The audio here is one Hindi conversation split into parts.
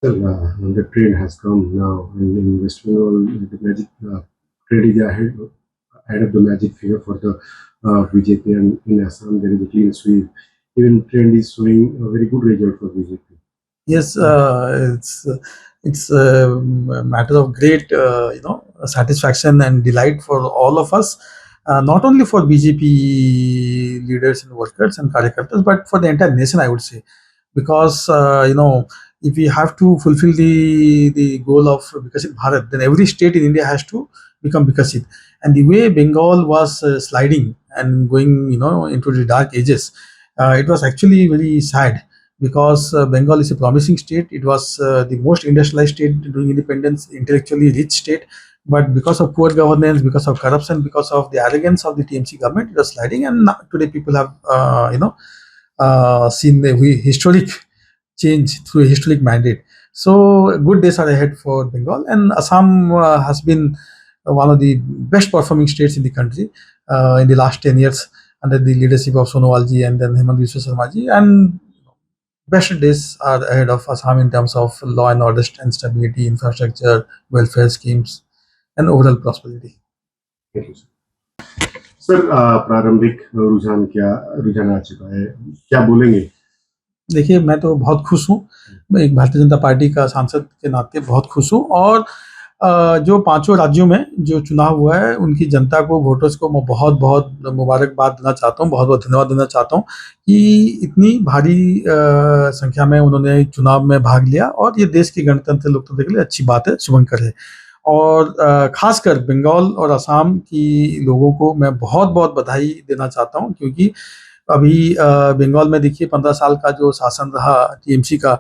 Well, the train has come now, and in West Bengal, the magic train is ahead of the magic figure for the BJP, and in Assam there is a clean sweep. Even trend is showing a very good result for BJP. Yes, it's a matter of great satisfaction and delight for all of us, not only for BJP leaders and workers and karyakartas, but for the entire nation, I would say, because if we have to fulfill the goal of Vikasit Bharat, then every state in India has to become Vikasit. And the way Bengal was sliding and going, into the dark ages, it was actually very sad because Bengal is a promising state. It was the most industrialized state during independence, intellectually rich state. But because of poor governance, because of corruption, because of the arrogance of the TMC government, it was sliding. And today people have, seen the historic change through a historic mandate. So good days are ahead for Bengal, and Assam has been one of the best performing states in the country in the last 10 years under the leadership of Sonowalji and then Hemant Biswa Sarmaji. And best days are ahead of Assam in terms of law and order and stability, infrastructure, welfare schemes, and overall prosperity. Thank you, sir. Sir प्रारंभिक रुझान क्या रुझान आ चुका है, क्या बोलेंगे? देखिए, मैं तो बहुत खुश हूँ। मैं एक भारतीय जनता पार्टी का सांसद के नाते बहुत खुश हूँ और जो पाँचों राज्यों में जो चुनाव हुआ है, उनकी जनता को, वोटर्स को मैं बहुत-बहुत मुबारकबाद देना चाहता हूँ, बहुत-बहुत धन्यवाद देना चाहता हूँ कि इतनी भारी संख्या में उन्होंने चुनाव में भाग लिया और ये देश के गणतंत्र, लोकतंत्र के लिए अच्छी बात है, शुभंकर है। और ख़ासकर बंगाल और असम की लोगों को मैं बहुत-बहुत बधाई देना चाहता हूँ क्योंकि अभी बंगाल में देखिए 15 साल का जो शासन रहा टीएमसी का,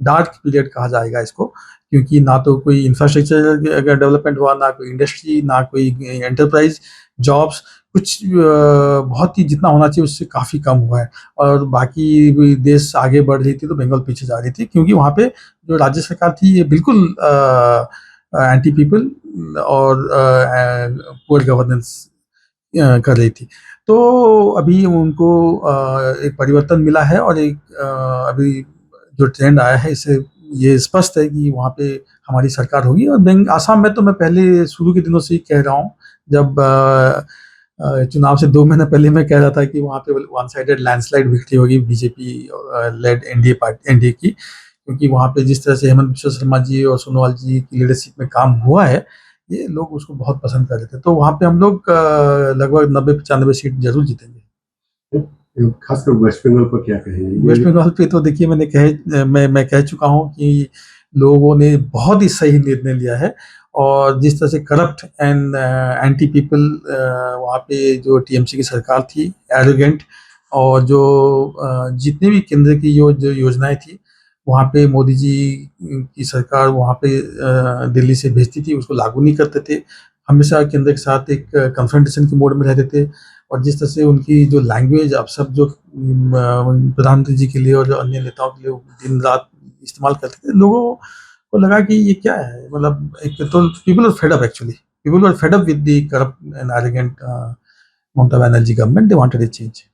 डार्क पीरियड कहा जाएगा इसको, क्योंकि ना तो कोई इंफ्रास्ट्रक्चर डेवलपमेंट हुआ, ना कोई इंडस्ट्री, ना कोई एंटरप्राइज, जॉब्स, कुछ बहुत ही जितना होना चाहिए उससे काफ़ी कम हुआ है। और बाकी भी देश आगे बढ़ रही थी तो बंगाल पीछे जा रही थी क्योंकि वहाँ पे जो राज्य सरकार थी ये बिल्कुल एंटी पीपल और पुअर गवर्नेंस कर रही थी। तो अभी उनको एक परिवर्तन मिला है और एक अभी जो ट्रेंड आया है इससे ये स्पष्ट है कि वहाँ पे हमारी सरकार होगी। और आसाम में तो मैं पहले शुरू के दिनों से ही कह रहा हूँ, जब चुनाव से 2 महीने पहले मैं कह रहा था कि वहाँ पे वन साइडेड लैंडस्लाइड विक्ट्री होगी बीजेपी लेड एनडीए की, क्योंकि वहाँ पे जिस तरह से हेमंत बिस्वा शर्मा जी और सोनोवाल जी की लीडरशिप में काम हुआ है, ये लोग उसको बहुत पसंद कर रहे थे। तो वहाँ पे हम लोग लगभग 90-95 सीट ज़रूर जीतेंगे। खासकर वेस्ट बंगाल पर क्या कहेंगे? वेस्ट बंगाल पे तो देखिए मैं कह चुका हूँ कि लोगों ने बहुत ही सही निर्णय लिया है और जिस तरह से करप्ट एंड एंटी पीपल वहाँ पे जो टीएमसी की सरकार थी, एरोगेंट, और जो जितनी भी केंद्र की जो योजनाएँ थी, वहाँ पे मोदी जी की सरकार वहाँ पे दिल्ली से भेजती थी, उसको लागू नहीं करते थे। हमेशा केंद्र के साथ एक कन्फ्रंटेशन के मोड में रहते थे और जिस तरह से उनकी जो लैंग्वेज अब सब जो प्रधानमंत्री जी के लिए और जो अन्य नेताओं के लिए दिन-रात इस्तेमाल करते थे, लोगों को लगा कि ये क्या है? मतलब एक तो people are fed up actually. People are fed up with the corrupt and arrogant Mamata Banerjee government. They wanted a change.